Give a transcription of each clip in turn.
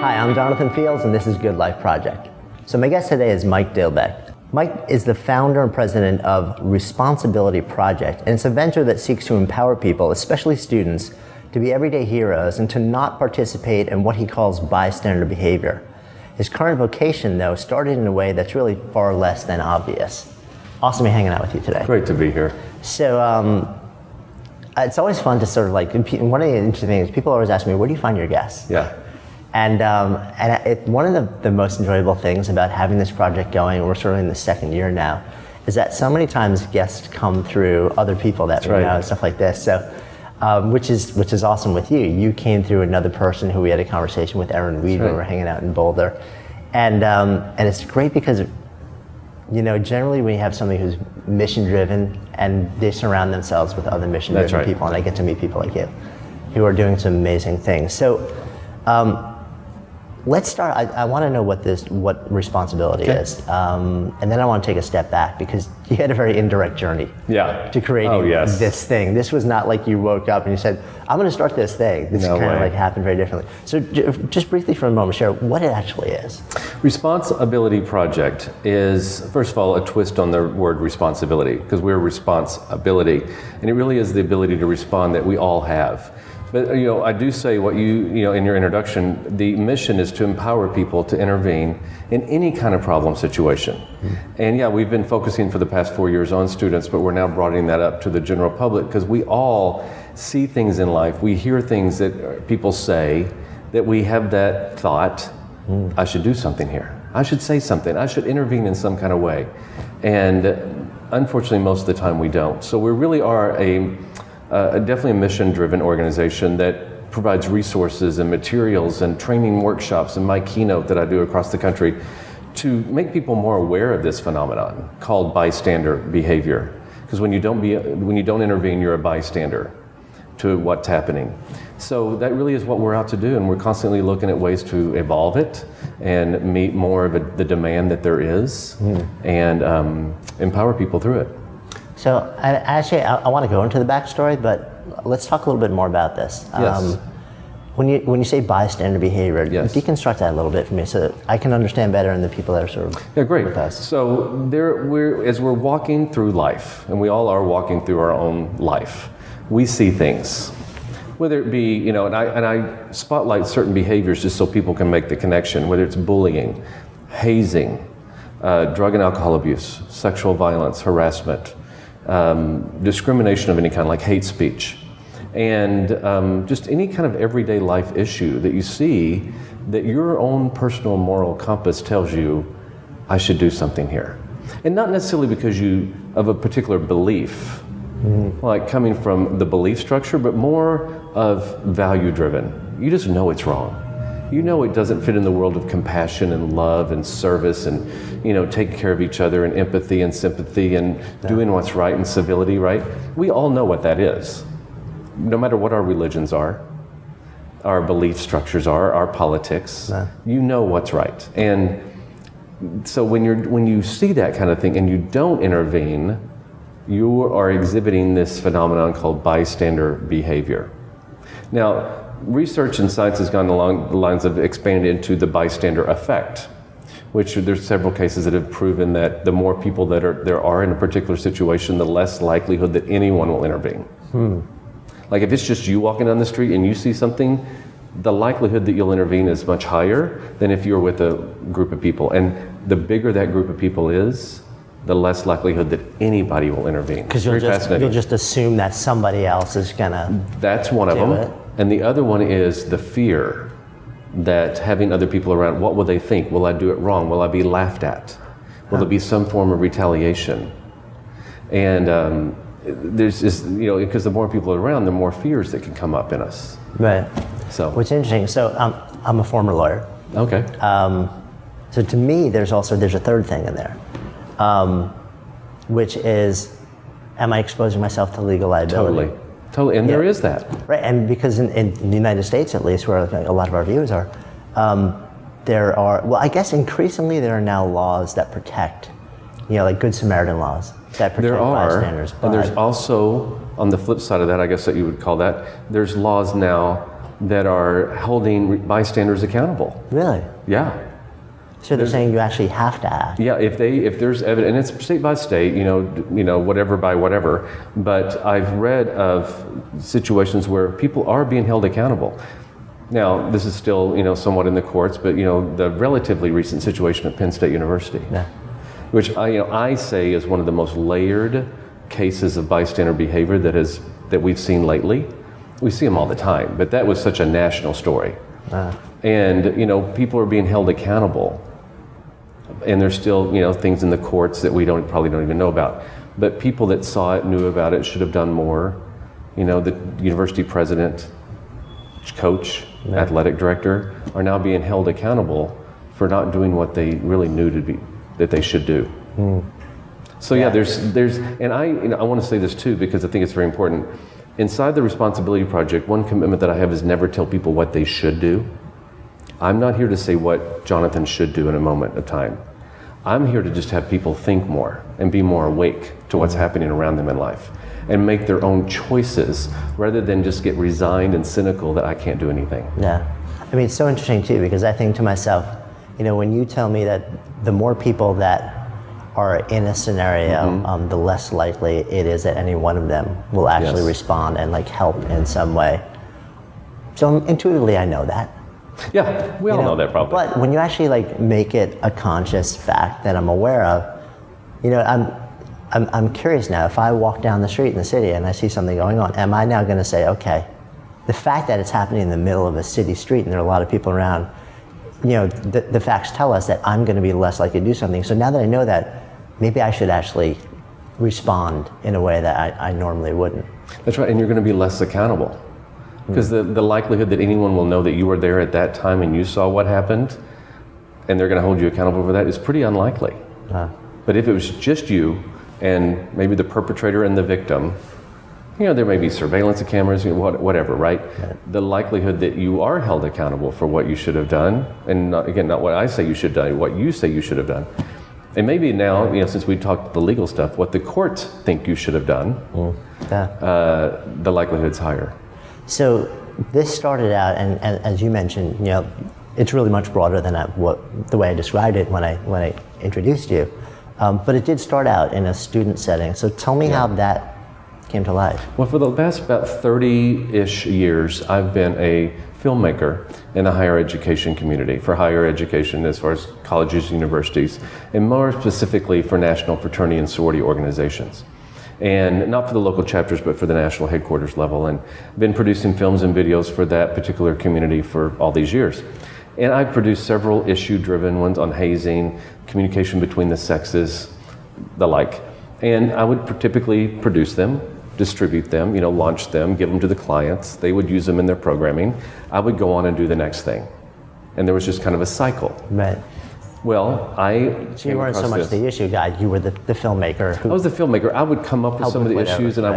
Hi, I'm Jonathan Fields, and this is Good Life Project. So my guest today is Mike Dilbeck. Mike is the founder and president of Responsibility Project, and it's a venture that seeks to empower people, especially students, to be everyday heroes and to not participate in what he calls bystander behavior. His current vocation, though, started in a way that's really far less than obvious. Awesome to be hanging out with you today. Great to be here. So it's always fun to sort of like, one of the interesting things, people always ask me, where do you find your guests? Yeah. And one of the most enjoyable things about having this project going, we're sort of in the second year now, is that so many times guests come through other people that we know and stuff like this. So, which is awesome with you. You came through another person who we had a conversation with, Erin Weed, when we were hanging out in Boulder, and it's great because, you know, generally when you have somebody who's mission driven and they surround themselves with other mission driven people, and I get to meet people like you, who are doing some amazing things. So. Let's start. I want to know what responsibility is, and then I want to take a step back because you had a very indirect journey to creating this thing. This was not like you woke up and you said, "I'm going to start this thing." This kind of like happened very differently. So, just briefly for a moment, share what it actually is. Responsibility Project is, first of all, a twist on the word responsibility, because we're responsibility, and it really is the ability to respond that we all have. But you know, I do say what you know in your introduction. The mission is to empower people to intervene in any kind of problem situation. And yeah, we've been focusing for the past 4 years on students, but we're now broadening that up to the general public because we all see things in life. We hear things that people say, that we have that thought, I should do something here. I should say something. I should intervene in some kind of way. And unfortunately, most of the time we don't. So we really are definitely a mission-driven organization that provides resources and materials and training workshops and my keynote that I do across the country to make people more aware of this phenomenon called bystander behavior. Because when you don't intervene, you're a bystander to what's happening. So that really is what we're out to do, and we're constantly looking at ways to evolve it and meet more of the demand that there is and empower people through it. So I want to go into the backstory, but let's talk a little bit more about this. Yes. When you say bystander behavior, deconstruct that a little bit for me so that I can understand better and the people that are sort of with us. So as we're walking through life, and we all are walking through our own life, we see things. Whether it be, you know, and I spotlight certain behaviors just so people can make the connection, whether it's bullying, hazing, drug and alcohol abuse, sexual violence, harassment, discrimination of any kind, like hate speech, and just any kind of everyday life issue that you see that your own personal moral compass tells you, I should do something here. And not necessarily because of a particular belief, like coming from the belief structure, but more of value driven. You just know it's wrong. You know it doesn't fit in the world of compassion and love and service and, you know, taking care of each other and empathy and sympathy and doing what's right and civility, right? We all know what that is. No matter what our religions are, our belief structures are, our politics, you know what's right. And so when you see that kind of thing and you don't intervene, you are exhibiting this phenomenon called bystander behavior. Now, research in science has gone along the lines of expanded into the bystander effect, which there's several cases that have proven that the more people that there are in a particular situation, the less likelihood that anyone will intervene. Like if it's just you walking down the street and you see something, the likelihood that you'll intervene is much higher than if you're with a group of people. And the bigger that group of people is, the less likelihood that anybody will intervene. Because you'll just assume that somebody else is gonna. That's one of them. And the other one is the fear that having other people around, what will they think? Will I do it wrong? Will I be laughed at? Will there be some form of retaliation? And there's this, you know, because the more people are around, the more fears that can come up in us. Right. So what's interesting, so I'm a former lawyer. Okay. So to me, there's a third thing in there, which is, am I exposing myself to legal liability? Totally, and there is that. Right, and because in the United States, at least, where a lot of our viewers are, there are, well, I guess increasingly there are now laws that protect, you know, like Good Samaritan laws that protect bystanders. And there's also, on the flip side of that, I guess that you would call that, there's laws now that are holding bystanders accountable. Really? Yeah. So they're saying you actually have to act. Yeah, if there's evidence, and it's state by state, whatever by whatever, but I've read of situations where people are being held accountable. Now, this is still, somewhat in the courts, but, the relatively recent situation at Penn State University, Yeah. which I say is one of the most layered cases of bystander behavior that we've seen lately. We see them all the time, but that was such a national story. And, people are being held accountable. And there's still, things in the courts that we probably don't even know about. But people that saw it, knew about it, should have done more. The university president, coach, athletic director are now being held accountable for not doing what they really knew that they should do. So there's, and I want to say this too, because I think it's very important. Inside the Responsibility Project, one commitment that I have is never tell people what they should do. I'm not here to say what Jonathan should do in a moment of time. I'm here to just have people think more and be more awake to what's happening around them in life and make their own choices rather than just get resigned and cynical that I can't do anything. Yeah. I mean, it's so interesting too, because I think to myself, when you tell me that the more people that are in a scenario, the less likely it is that any one of them will actually respond and help in some way. So intuitively, I know that. Yeah, we all know that probably. But when you actually make it a conscious fact that I'm aware of, I'm curious now. If I walk down the street in the city and I see something going on, am I now going to say, okay, the fact that it's happening in the middle of a city street and there are a lot of people around, the facts tell us that I'm going to be less likely to do something. So now that I know that, maybe I should actually respond in a way that I normally wouldn't. That's right, and you're going to be less accountable. Because the likelihood that anyone will know that you were there at that time and you saw what happened, and they're going to hold you accountable for that, is pretty unlikely. But if it was just you and maybe the perpetrator and the victim, there may be surveillance cameras, whatever, right? The likelihood that you are held accountable for what you should have done, and not what I say you should have done, what you say you should have done. And maybe now, since we talked the legal stuff, what the courts think you should have done, the likelihood's higher. So this started out, and as you mentioned, it's really much broader than the way I described it when I introduced you. But it did start out in a student setting. So tell me how that came to life. Well, for the past about 30-ish years, I've been a filmmaker in the higher education community, for higher education as far as colleges and universities, and more specifically for national fraternity and sorority organizations. And not for the local chapters, but for the national headquarters level, and been producing films and videos for that particular community for all these years. And I've produced several issue-driven ones on hazing, communication between the sexes, the like. And I would typically produce them, distribute them, launch them, give them to the clients. They would use them in their programming. I would go on and do the next thing. And there was just kind of a cycle. Right. Well, So you weren't so much the issue guy, you were the filmmaker. I was the filmmaker. I would come up with some of the issues, and I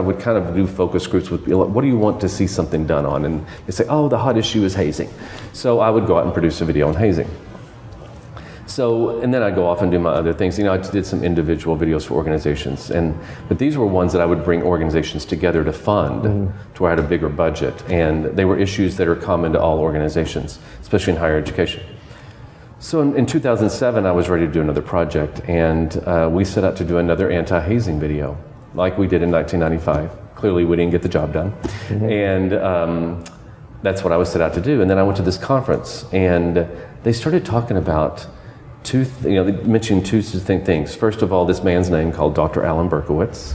would kind of do focus groups with people. What do you want to see something done on? And they say, oh, the hot issue is hazing. So I would go out and produce a video on hazing. So, and then I'd go off and do my other things. I did some individual videos for organizations, but these were ones that I would bring organizations together to fund, to where I had a bigger budget, and they were issues that are common to all organizations, especially in higher education. So in 2007, I was ready to do another project, and we set out to do another anti-hazing video, like we did in 1995. Clearly, we didn't get the job done, and that's what I was set out to do. And then I went to this conference, and they started talking about they mentioned two distinct things. First of all, this man's name called Dr. Alan Berkowitz,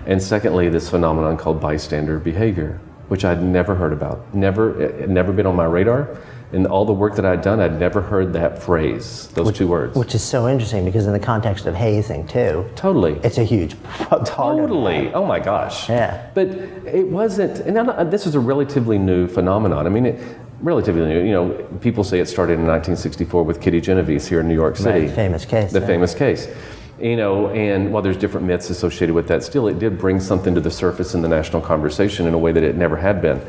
and secondly, this phenomenon called bystander behavior, which I'd never heard about, never been on my radar. In all the work that I'd done, I'd never heard that phrase, those two words. Which is so interesting, because in the context of hazing too, totally, it's a huge part totally. of that. Oh my gosh. Yeah. But it wasn't, and this is a relatively new phenomenon. I mean, relatively new. People say it started in 1964 with Kitty Genovese here in New York City. Right, famous case. The famous case. And while there's different myths associated with that, still it did bring something to the surface in the national conversation in a way that it never had been.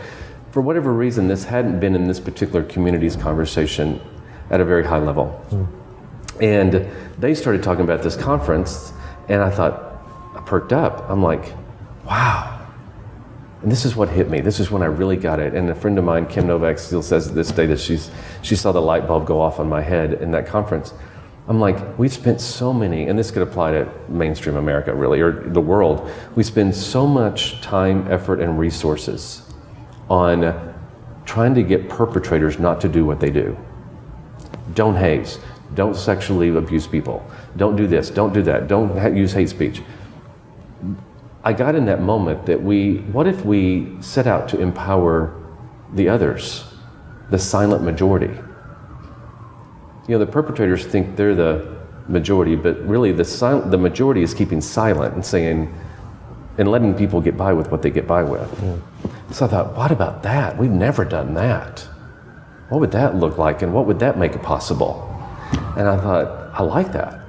For whatever reason, this hadn't been in this particular community's conversation at a very high level. And they started talking about this conference, and I thought, I perked up. I'm like, wow, And this is what hit me. This is when I really got it. And a friend of mine, Kim Novak, still says to this day that she saw the light bulb go off on my head in that conference. I'm like, we've spent so many, and this could apply to mainstream America really, or the world. We spend so much time, effort, and resources on trying to get perpetrators not to do what they do. Don't haze. Don't sexually abuse people. Don't do this. Don't do that. Don't use hate speech. I got in that moment that what if we set out to empower the others, the silent majority? The perpetrators think they're the majority, but really the majority is keeping silent and saying, and letting people get by with what they get by with. So I thought, what about that? We've never done that. What would that look like, and what would that make possible? And I thought, I like that.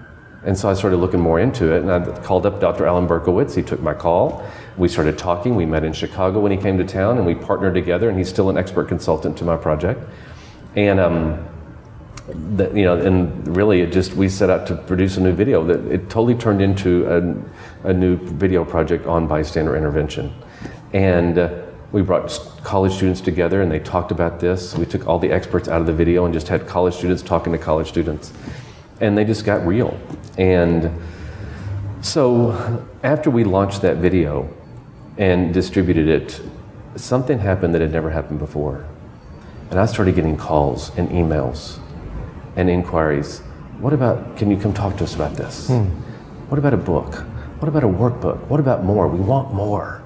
And so I started looking more into it, and I called up Dr. Alan Berkowitz. He took my call. We started talking. We met in Chicago when he came to town, and we partnered together, and he's still an expert consultant to my project. And and really we set out to produce a new video that it totally turned into a new video project on bystander intervention. And we brought college students together, and they talked about this. We took all the experts out of the video and just had college students talking to college students. And they just got real. And so after we launched that video and distributed it, something happened that had never happened before. And I started getting calls and emails and inquiries. Can you come talk to us about this? What about a book? What about a workbook? What about more? We want more.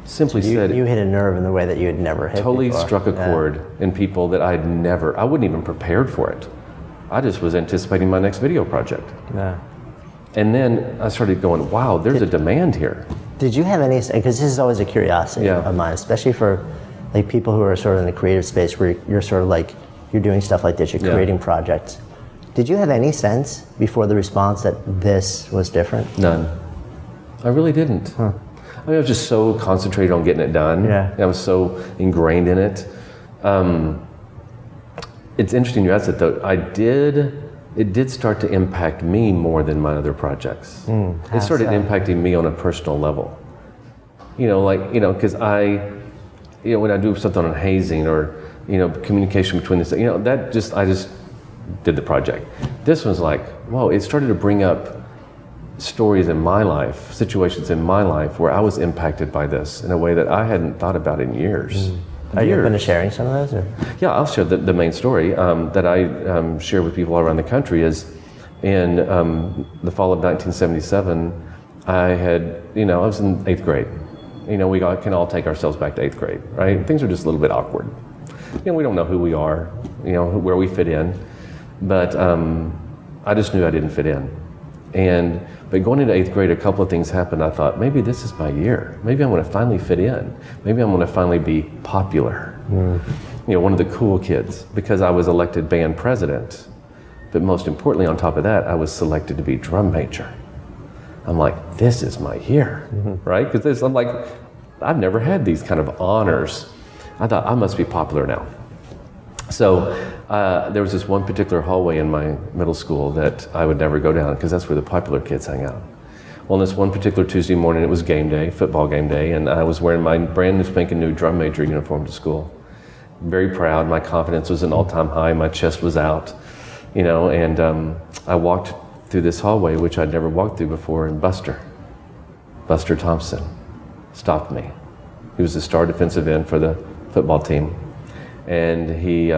Simply said, you hit a nerve in the way that you had never hit totally before. Struck a chord in people that I wouldn't even prepared for it. I just was anticipating my next video project. Yeah. And then I started going, wow, there's a demand here. Did you have any, because this is always a curiosity of mine, especially for like people who are sort of in the creative space where you're sort of like, you're doing stuff like this, you're creating projects. Did you have any sense before the response that this was different? None. I really didn't. I mean, I was just so concentrated on getting it done. Yeah. I was so ingrained in it. It's interesting you asked it though. It did start to impact me more than my other projects. It started impacting me on a personal level. Because when I do something on hazing or, communication between this, I just did the project. This was like, whoa, it started to bring up stories in my life, situations in my life where I was impacted by this in a way that I hadn't thought about in years. Are you open to sharing some of those? Or? Yeah, I'll share the main story that I share with people all around the country is in the fall of 1977, I was in 8th grade. We can all take ourselves back to 8th grade, right? Things are just a little bit awkward. We don't know who we are, where we fit in. But I just knew I didn't fit in. But going into 8th grade, a couple of things happened. I thought, maybe this is my year. Maybe I'm going to finally fit in. Maybe I'm going to finally be popular. One of the cool kids, because I was elected band president. But most importantly, on top of that, I was selected to be drum major. I'm like, this is my year, right? Because I'm like, I've never had these kind of honors. I thought, I must be popular now. So there was this one particular hallway in my middle school that I would never go down because that's where the popular kids hang out. Well, this one particular Tuesday morning, it was game day, football game day, and I was wearing my brand new spanking new drum major uniform to school. Very proud, my confidence was an all-time high, my chest was out, and I walked through this hallway, which I'd never walked through before, and Buster Thompson stopped me. He was the star defensive end for the football team. And he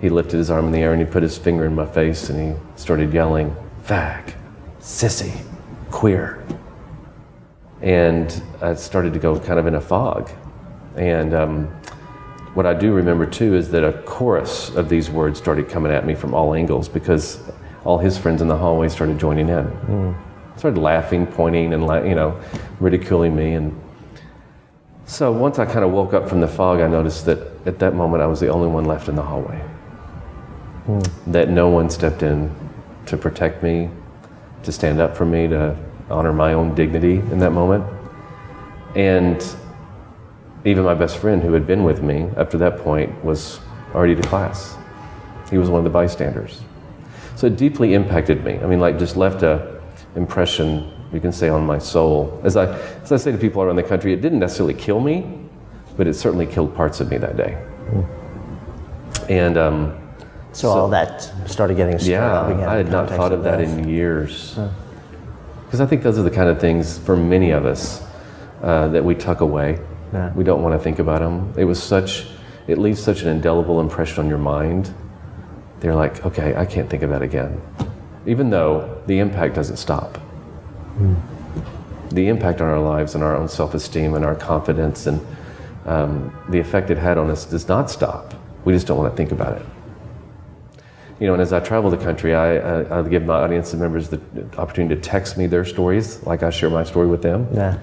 lifted his arm in the air and he put his finger in my face and he started yelling, fag, sissy, queer. And I started to go kind of in a fog. And what I do remember too is that a chorus of these words started coming at me from all angles because all his friends in the hallway started joining in. Started laughing, pointing, and ridiculing me. And so once I kind of woke up from the fog, I noticed that at that moment I was the only one left in the hallway. That no one stepped in to protect me, to stand up for me, to honor my own dignity in that moment. And even my best friend who had been with me after that point was already to class. He was one of the bystanders. So it deeply impacted me. I mean, just left a impression You can say on my soul. As I say to people around the country, it didn't necessarily kill me, but it certainly killed parts of me that day. And so all that started getting stirred up again. I had not thought of that in years. Because I think those are the kind of things for many of us that we tuck away. Yeah. We don't want to think about them. It leaves such an indelible impression on your mind. They're like, okay, I can't think of that again. Even though the impact doesn't stop. The impact on our lives and our own self-esteem and our confidence and the effect it had on us does not stop. We just don't want to think about it. And as I travel the country, I give my audience and members the opportunity to text me their stories, like I share my story with them. Yeah.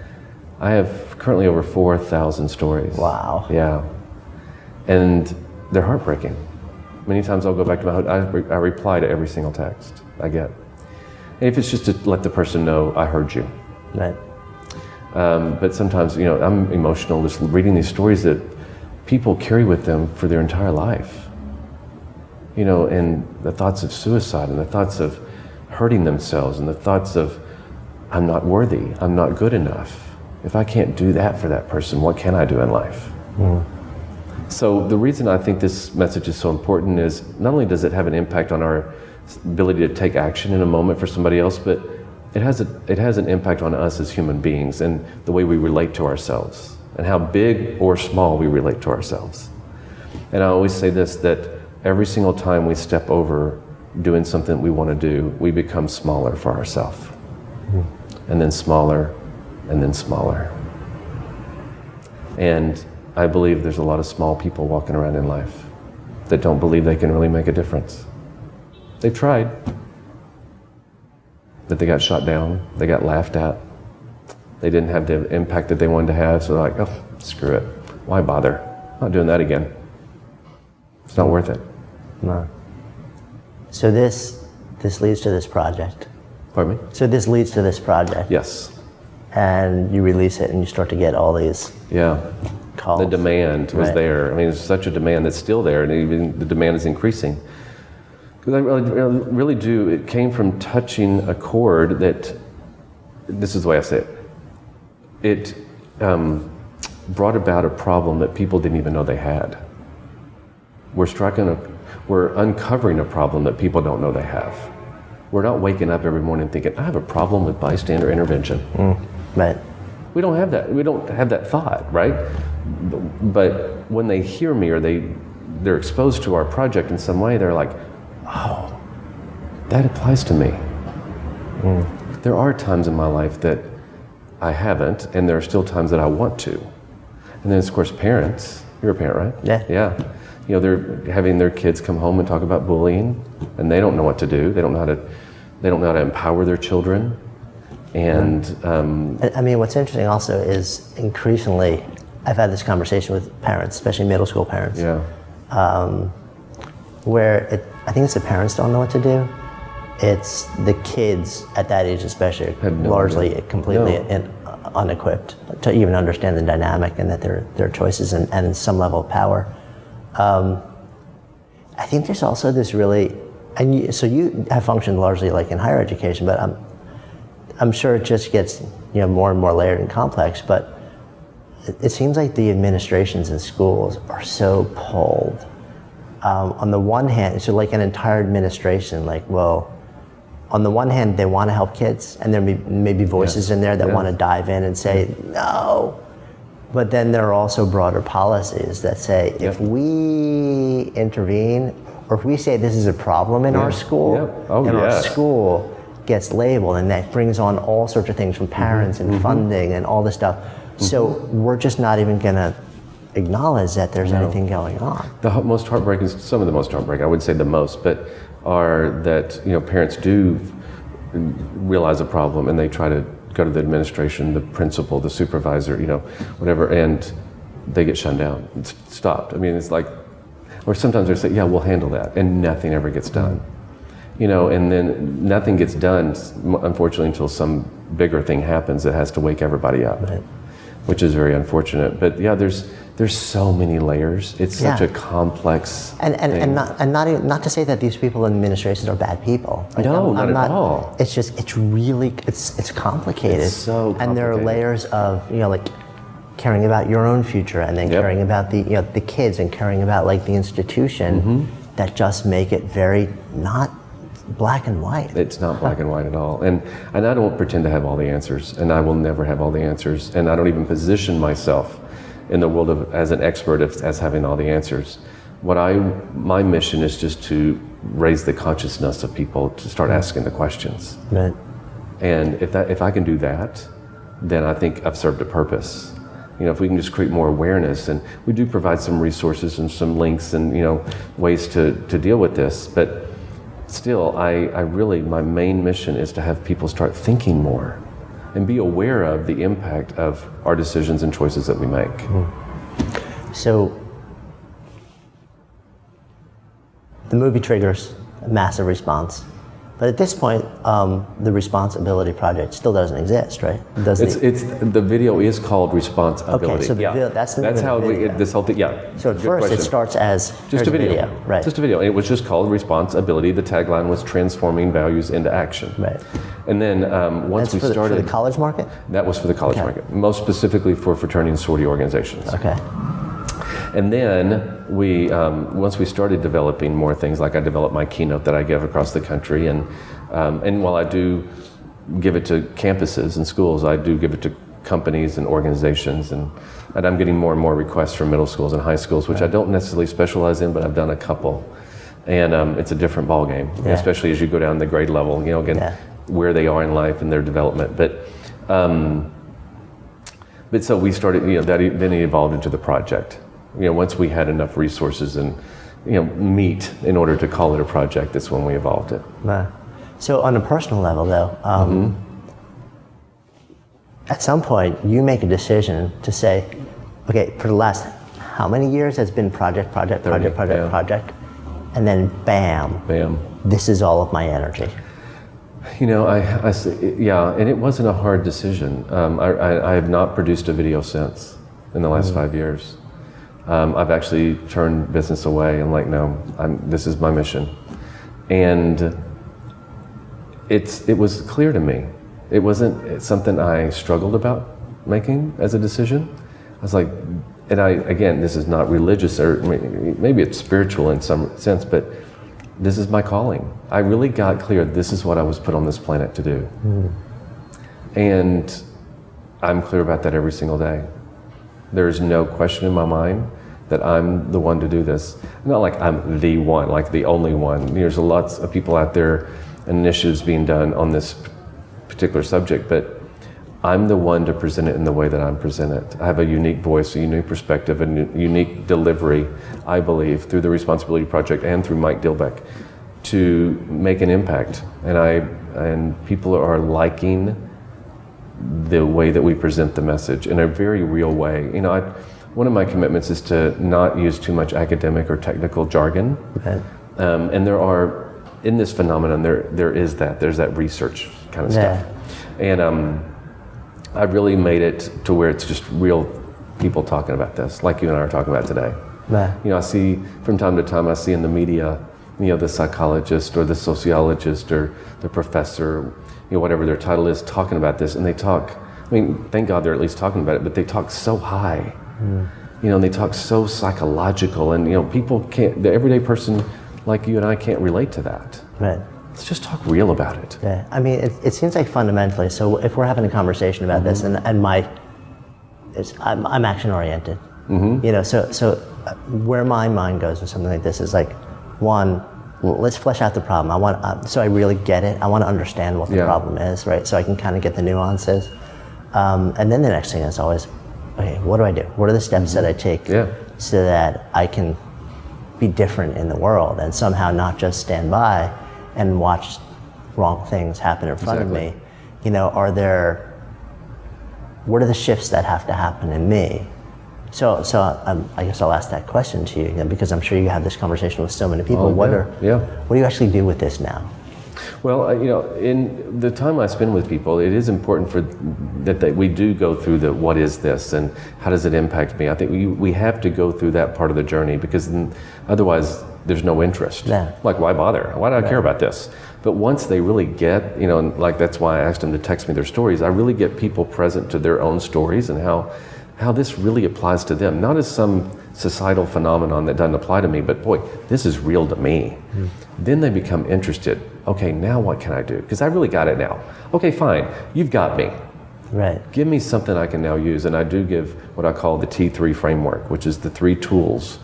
I have currently over 4,000 stories. Wow. Yeah. And they're heartbreaking. Many times I'll go back to my hotel, I reply to every single text I get. And if it's just to let the person know I heard you. Right. But sometimes, I'm emotional just reading these stories that people carry with them for their entire life. And the thoughts of suicide and the thoughts of hurting themselves and the thoughts of, I'm not worthy, I'm not good enough. If I can't do that for that person, what can I do in life? So the reason I think this message is so important is not only does it have an impact on our ability to take action in a moment for somebody else, but it has an impact on us as human beings and the way we relate to ourselves and how big or small we relate to ourselves. And I always say this, that every single time we step over doing something we want to do, we become smaller for ourselves. And then smaller, and then smaller. And I believe there's a lot of small people walking around in life that don't believe they can really make a difference. They've tried, but they got shot down, they got laughed at, they didn't have the impact that they wanted to have, so they're like, oh, screw it, why bother? I'm not doing that again. It's not worth it. No. So this leads to this project. Pardon me? So this leads to this project. Yes. And you release it and you start to get all these calls. The demand was Right. there. I mean, there's such a demand that's still there, and even the demand is increasing. Because I really do, it came from touching a chord that, this is the way I say it, brought about a problem that people didn't even know they had. We're uncovering a problem that people don't know they have. We're not waking up every morning thinking, I have a problem with bystander intervention. Right. We don't have that. We don't have that thought, right? But when they hear me or they're exposed to our project in some way, they're like, oh, that applies to me. There are times in my life that I haven't, and there are still times that I want to. And then, of course, parents. You're a parent, right? Yeah. Yeah. They're having their kids come home and talk about bullying, and they don't know what to do. They don't know how to empower their children. And I mean, what's interesting also is increasingly, I've had this conversation with parents, especially middle school parents, where I think it's the parents don't know what to do. It's the kids at that age especially, largely completely unequipped to even understand the dynamic and that there are choices and some level of power. I think there's also this really, so you have functioned largely like in higher education, but I'm sure it just gets more and more layered and complex, but it seems like the administrations in schools are so pulled. On the one hand, so like an entire administration, on the one hand, they want to help kids, and there may be voices in there that want to dive in and say, no. But then there are also broader policies that say, if we intervene, or if we say this is a problem in our school, our school gets labeled, and that brings on all sorts of things from parents and funding and all this stuff. So we're just not even going to acknowledge that there's anything going on. The most heartbreaking, some of the most heartbreaking, I wouldn't say the most, but are that parents do realize a problem and they try to go to the administration, the principal, the supervisor, whatever, and they get shut down. It's stopped. I mean, it's like, or sometimes they say, yeah, we'll handle that, and nothing ever gets done. And then nothing gets done, unfortunately, until some bigger thing happens that has to wake everybody up, which is very unfortunate. But yeah, there's there's so many layers. It's such Yeah. a complex And thing. not to say that these people in administrations are bad people. Like, No, not at all. It's just it's really it's complicated. It's so And there are complicated. layers of like caring about your own future, and then Yep. caring about the kids, and caring about like the institution Mm-hmm. that just make it very not black and white. It's not black and white at all. And I don't pretend to have all the answers, and I will never have all the answers. And I don't even position myself in the world of as an expert as having all the answers. My mission is just to raise the consciousness of people to start asking the questions. Right. And if I can do that, then I think I've served a purpose. If we can just create more awareness, and we do provide some resources and some links and ways to deal with this, but still, I really, my main mission is to have people start thinking more and be aware of the impact of our decisions and choices that we make. So the movie triggers a massive response. But at this point, the Responsibility Project still doesn't exist, right? The video is called Responsibility. Okay, so that's the name of how the video. this whole thing. Yeah. So at Good first question. it starts as Just a video. right? Just a video. It was just called Responsibility. The tagline was transforming values into action. Right. And then once That's we started, for the college market. that was for the college Okay. market, most specifically for fraternity and sorority organizations. Okay. And then we, once we started developing more things, like I developed my keynote that I give across the country, and while I do give it to campuses and schools, I do give it to companies and organizations, and I'm getting more and more requests from middle schools and high schools, which I don't necessarily specialize in, but I've done a couple, and it's a different ballgame, Yeah. especially as you go down the grade level, again, Yeah. where they are in life and their development, but so we started, then it evolved into the project. Once we had enough resources and, meat in order to call it a project, that's when we evolved it. Right. So on a personal level, though, at some point you make a decision to say, okay, for the last how many years has been project, yeah. and then bam, Bam. this is all of my energy. I yeah, and it wasn't a hard decision. I have not produced a video since in the last 5 years. I've actually turned business away and no, this is my mission. And it was clear to me. It wasn't something I struggled about making as a decision. I was like, again, this is not religious, or maybe it's spiritual in some sense, but this is my calling. I really got clear, this is what I was put on this planet to do. And I'm clear about that every single day. There's no question in my mind that I'm the one to do this. Not like I'm the one, like the only one. There's lots of people out there, initiatives being done on this particular subject, but I'm the one to present it in the way that I'm presenting it. I have a unique voice, a unique perspective, a unique delivery, I believe, through the Responsibility Project and through Mike Dilbeck, to make an impact. And people are liking the way that we present the message in a very real way. One of my commitments is to not use too much academic or technical jargon. Okay. And there are, in this phenomenon, there's that research kind of stuff. And I've really made it to where it's just real people talking about this, like you and I are talking about today. Yeah. I see from time to time, I see in the media, the psychologist or the sociologist or the professor, whatever their title is, talking about this, and they talk, thank God they're at least talking about it, but they talk so high. And they talk so psychological, and people can't, the everyday person like you and I can't relate to that. Right. Let's just talk real about it. Yeah. It seems like fundamentally, so if we're having a conversation about this, and I'm action oriented. So where my mind goes in something like this is like, one, let's flesh out the problem. So I really get it. I want to understand what the problem is, right? So I can kind of get the nuances. And then the next thing is always, okay, what do I do? What are the steps that I take so that I can be different in the world and somehow not just stand by and watch wrong things happen in front of me? What are the shifts that have to happen in me? So I guess I'll ask that question to you, because I'm sure you have this conversation with so many people. What do you actually do with this now? Well, in the time I spend with people, it is important that we do go through the what is this and how does it impact me. I think we have to go through that part of the journey because otherwise there's no interest. Yeah. Like, why bother? Why do I care about this? But once they really get, like that's why I asked them to text me their stories. I really get people present to their own stories and how this really applies to them, not as some societal phenomenon that doesn't apply to me, but boy, this is real to me. Then they become interested. Okay, now what can I do? Because I really got it now. Okay, fine, you've got me. Right. Give me something I can now use. And I do give what I call the T3 framework, which is the 3 tools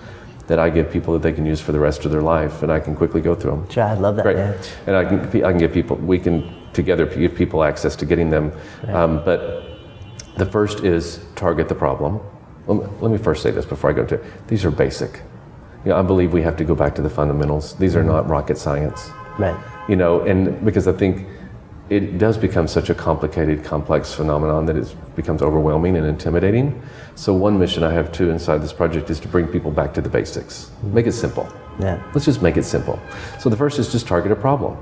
that I give people that they can use for the rest of their life, and I can quickly go through them. Sure, I love that. Great. Yeah. And I can give people, we can together give people access to getting them. Right. But the first is target the problem. Let me first say this before I go to it. These are basic. I believe we have to go back to the fundamentals. These are not rocket science. Right. And because I think it does become such a complicated, complex phenomenon that it becomes overwhelming and intimidating. So one mission I have too inside this project is to bring people back to the basics. Make it simple. Yeah. Let's just make it simple. So the first is just target a problem.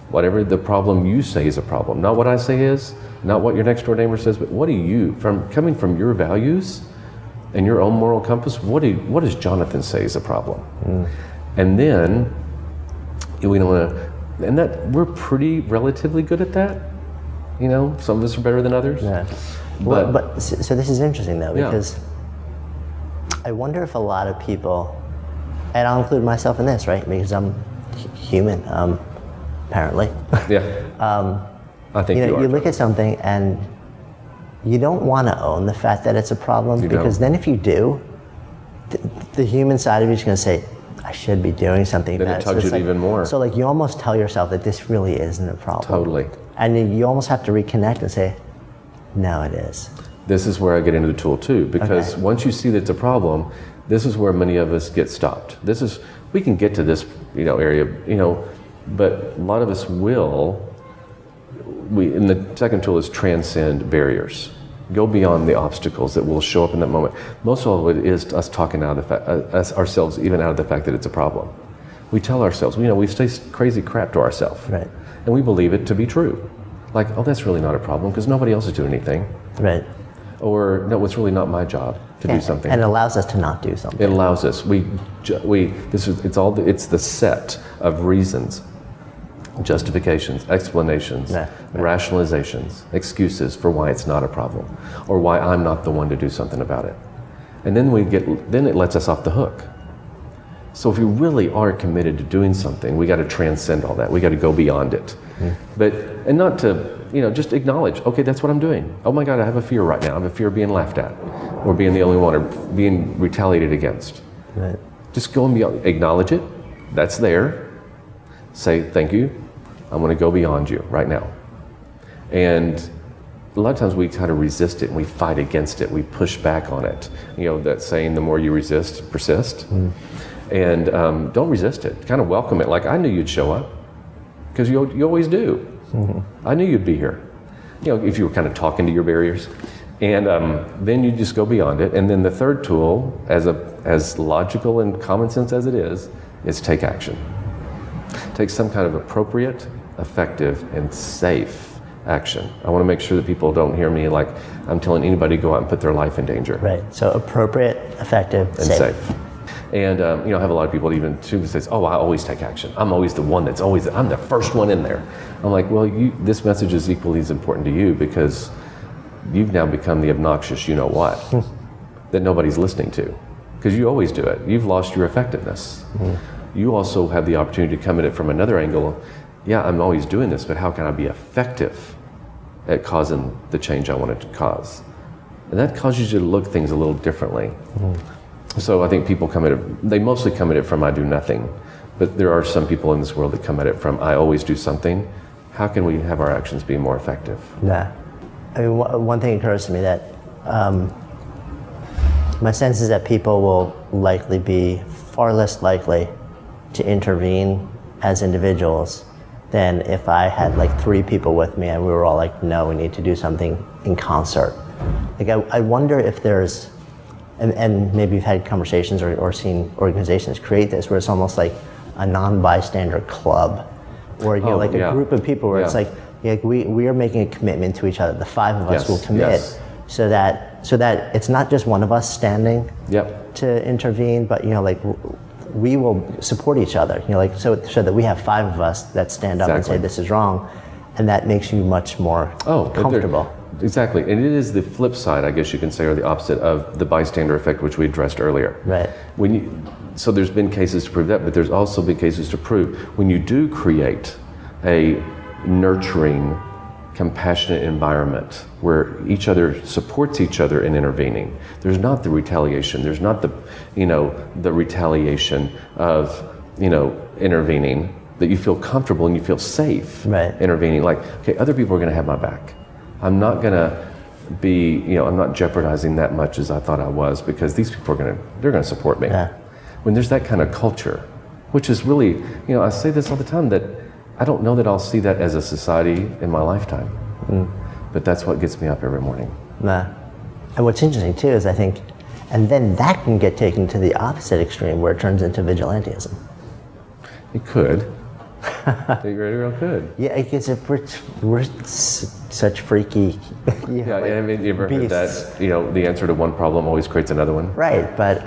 Whatever the problem you say is a problem. Not what I say is, not what your next door neighbor says, but what do you, coming from your values and your own moral compass, what does Jonathan say is a problem? And then we don't want to, and that we're pretty relatively good at that. Some of us are better than others. Yeah. But so this is interesting though, because I wonder if a lot of people, and I'll include myself in this, right? Because I'm human, apparently. Yeah. I think you are. You look at something and you don't want to own the fact that it's a problem, because then if you do, the human side of you is going to say, I should be doing something. Then it tugs you even more. So you almost tell yourself that this really isn't a problem. Totally. And you almost have to reconnect and say, no, it is. This is where I get into the tool too, because once you see that it's a problem, this is where many of us get stopped. We can get to this, area, but a lot of us and the second tool is transcend barriers. Go beyond the obstacles that will show up in that moment. Most of it is us talking out of ourselves, even out of the fact that it's a problem. We tell ourselves, we say crazy crap to ourselves. Right. And we believe it to be true. Like, oh, that's really not a problem because nobody else is doing anything. Right. Or, no, it's really not my job to do something. And it allows us to not do something. It allows us. It's the set of reasons, justifications, explanations, rationalizations, excuses for why it's not a problem, or why I'm not the one to do something about it. And then it lets us off the hook. So if we really are committed to doing something, we got to transcend all that. We got to go beyond it. And not to, just acknowledge, okay, that's what I'm doing. Oh my God, I have a fear right now. I have a fear of being laughed at, or being the only one, or being retaliated against. Right. Just go and acknowledge it. That's there. Say, thank you. I'm going to go beyond you right now. And a lot of times we kind of resist it and we fight against it. We push back on it. That saying, the more you resist, persist. And don't resist it. Kind of welcome it. Like, I knew you'd show up, because you always do. I knew you'd be here. If you were kind of talking to your barriers. And then you just go beyond it. And then the third tool, as logical and common sense as it is take action. Take some kind of appropriate, effective, and safe action. I want to make sure that people don't hear me like I'm telling anybody to go out and put their life in danger. Right. So appropriate, effective, and safe. And I have a lot of people even too who says, "Oh, I always take action. I'm always the one I'm the first one in there." I'm like, well, this message is equally as important to you, because you've now become the obnoxious you-know-what that nobody's listening to, because you always do it. You've lost your effectiveness. You also have the opportunity to come at it from another angle. Yeah, I'm always doing this, but how can I be effective at causing the change I wanted to cause? And that causes you to look things a little differently. So I think people they mostly come at it from I do nothing, but there are some people in this world that come at it from I always do something. How can we have our actions be more effective? Yeah. I mean, one thing occurs to me that my sense is that people will likely be far less likely to intervene as individuals than if I had 3 people with me and we were all like, no, we need to do something in concert. I wonder if there's, and maybe you've had conversations or seen organizations create this, where it's almost like a non-bystander club or like a yeah. group of people where it's Yeah. like we are making a commitment to each other. The five of us Yes, will commit, yes. so that it's not just one of us standing Yep. to intervene, but like we will support each other. Like so that we have five of us that stand up and say Exactly. this is wrong, and that makes you much more But comfortable. Exactly, and it is the flip side, I guess you can say, or the opposite of the bystander effect, which we addressed earlier. Right. So there's been cases to prove that, but there's also been cases to prove when you do create a nurturing, compassionate environment where each other supports each other in intervening. There's not the retaliation. There's not the retaliation of intervening. That you feel comfortable and you feel safe intervening. Like, okay, other people are going to have my back. I'm not going to be, I'm not jeopardizing that much as I thought I was, because these people they're going to support me. Yeah. When there's that kind of culture, which is really, I say this all the time, that I don't know that I'll see that as a society in my lifetime. But that's what gets me up every morning. And what's interesting too is I think, and then that can get taken to the opposite extreme where it turns into vigilantism. It could. It really could. Yeah, because if we're such freaky. Yeah, I mean, you ever heard beasts. that? The answer to one problem always creates another one. Right, but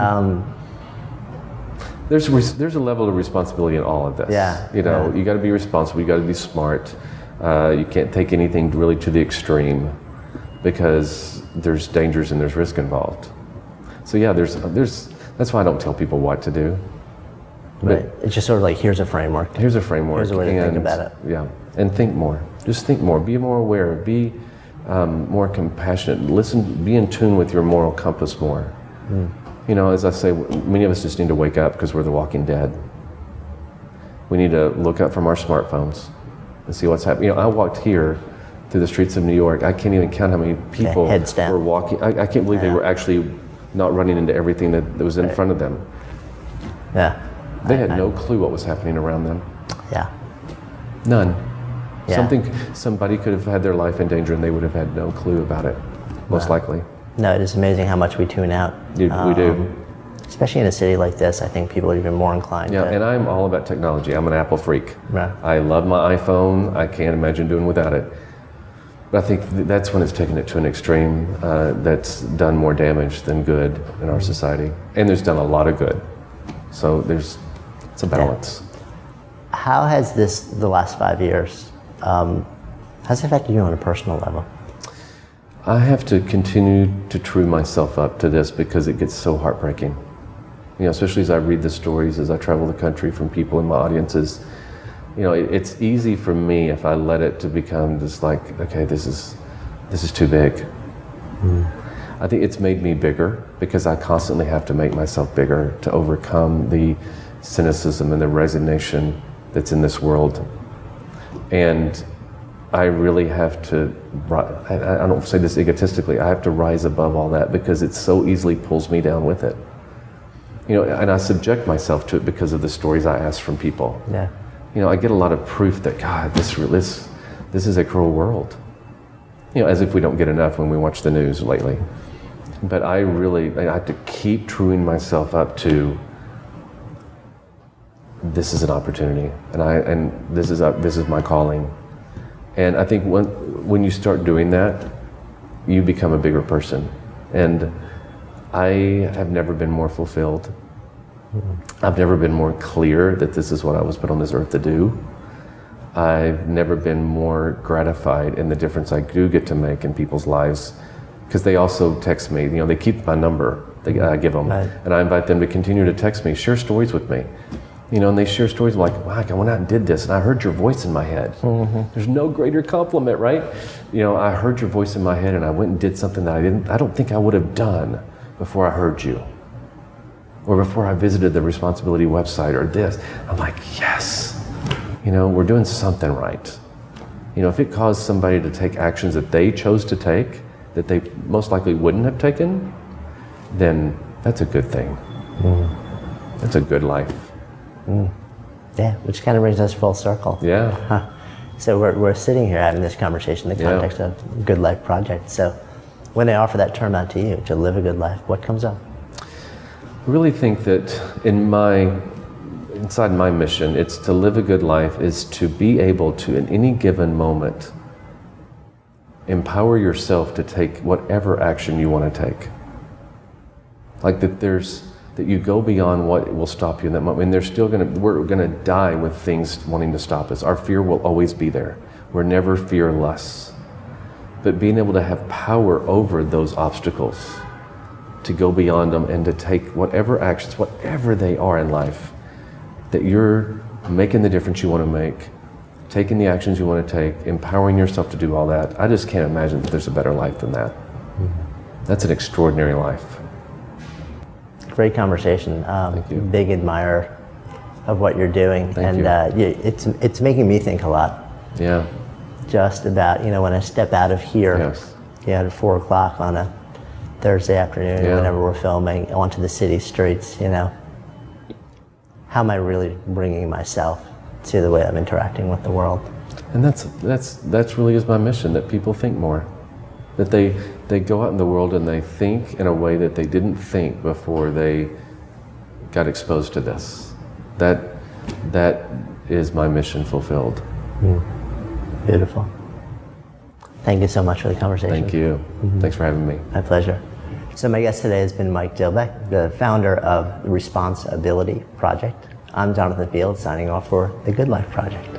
There's a level of responsibility in all of this. Yeah. You got to be responsible. You got to be smart. You can't take anything really to the extreme, because there's dangers and there's risk involved. So yeah, that's why I don't tell people what to do. right. It's just sort of like, here's a framework. Here's a framework. Here's a way to think about it. Yeah, and think more. Just think more. Be more aware. Be more compassionate. Listen. Be in tune with your moral compass more. As I say, many of us just need to wake up because we're the walking dead. We need to look up from our smartphones and see what's happening. I walked here through the streets of New York. I can't even count how many people heads down. were walking. I can't believe they were actually not running into everything that was in front of them. Yeah. They had no clue what was happening around them. Yeah. None. Yeah. Somebody could have had their life in danger and they would have had no clue about it, most likely. No, it is amazing how much we tune out. We do. Especially in a city like this, I think people are even more inclined Yeah, to. and I'm all about technology. I'm an Apple freak. Right. I love my iPhone. I can't imagine doing without it. But I think that's when it's taken it to an extreme that's done more damage than good in our society. And there's done a lot of good. So it's a balance. How has the last 5 years, has it affected you on a personal level? I have to continue to true myself up to this because it gets so heartbreaking. Especially as I read the stories, as I travel the country from people in my audiences. It's easy for me if I let it to become just like, okay, this is too big. I think it's made me bigger because I constantly have to make myself bigger to overcome the cynicism and the resignation that's in this world. And I really have to, I don't say this egotistically, I have to rise above all that because it so easily pulls me down with it. And I subject myself to it because of the stories I ask from people. Yeah. I get a lot of proof that, God, this is a cruel world. As if we don't get enough when we watch the news lately. But I have to keep truing myself up to, this is an opportunity, and this is my calling. And I think when you start doing that, you become a bigger person. And I have never been more fulfilled. I've never been more clear that this is what I was put on this earth to do. I've never been more gratified in the difference I do get to make in people's lives, because they also text me. They keep my number that I give them, right. And I invite them to continue to text me, share stories with me. And they share stories like, wow, I went out and did this, and I heard your voice in my head. There's no greater compliment, right? I heard your voice in my head, and I went and did something that I don't think I would have done before I heard you, or before I visited the responsibility website, or this. I'm like, yes, we're doing something right. If it caused somebody to take actions that they chose to take, that they most likely wouldn't have taken, then that's a good thing. That's a good life. Yeah, which kind of brings us full circle. Yeah. So we're sitting here having this conversation in the context of Good Life Project. So when they offer that term out to you, to live a good life, what comes up? I really think that in my inside my mission, it's to live a good life, is to be able to, in any given moment, empower yourself to take whatever action you want to take. Like that you go beyond what will stop you in that moment. And we're gonna die with things wanting to stop us. Our fear will always be there. We're never fearless. But being able to have power over those obstacles, to go beyond them and to take whatever actions, whatever they are in life, that you're making the difference you want to make, taking the actions you want to take, empowering yourself to do all that. I just can't imagine that there's a better life than that. That's an extraordinary life. Great conversation. Thank you. Big admirer of what you're doing. Thank and you. It's making me think a lot. Yeah. Just about, when I step out of here, Yes. at 4 o'clock on a Thursday afternoon, Yeah. whenever we're filming, onto the city streets, how am I really bringing myself to the way I'm interacting with the world? And that's really is my mission, that people think more. That they go out in the world and they think in a way that they didn't think before they got exposed to this. That is my mission fulfilled. Beautiful. Thank you so much for the conversation. Thank you. Thanks for having me. My pleasure. So my guest today has been Mike Dilbeck, the founder of the Responsibility Project. I'm Jonathan Field, signing off for the Good Life Project.